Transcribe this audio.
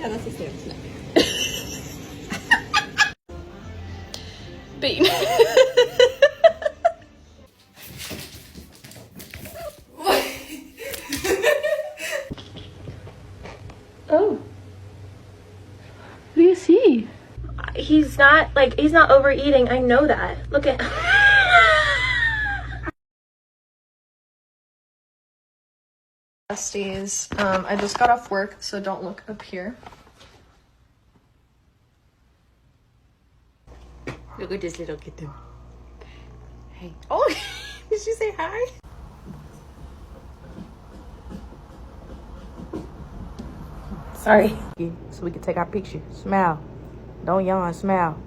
Yeah, that's the same. Bean. Oh. What do you see? He's not overeating. I know that. Look at. Besties, I just got off work, so don't look up here. Look at this little kitten. Hey. Oh, did she say hi? Sorry. So we can take our picture. Smile. Don't yawn, smile.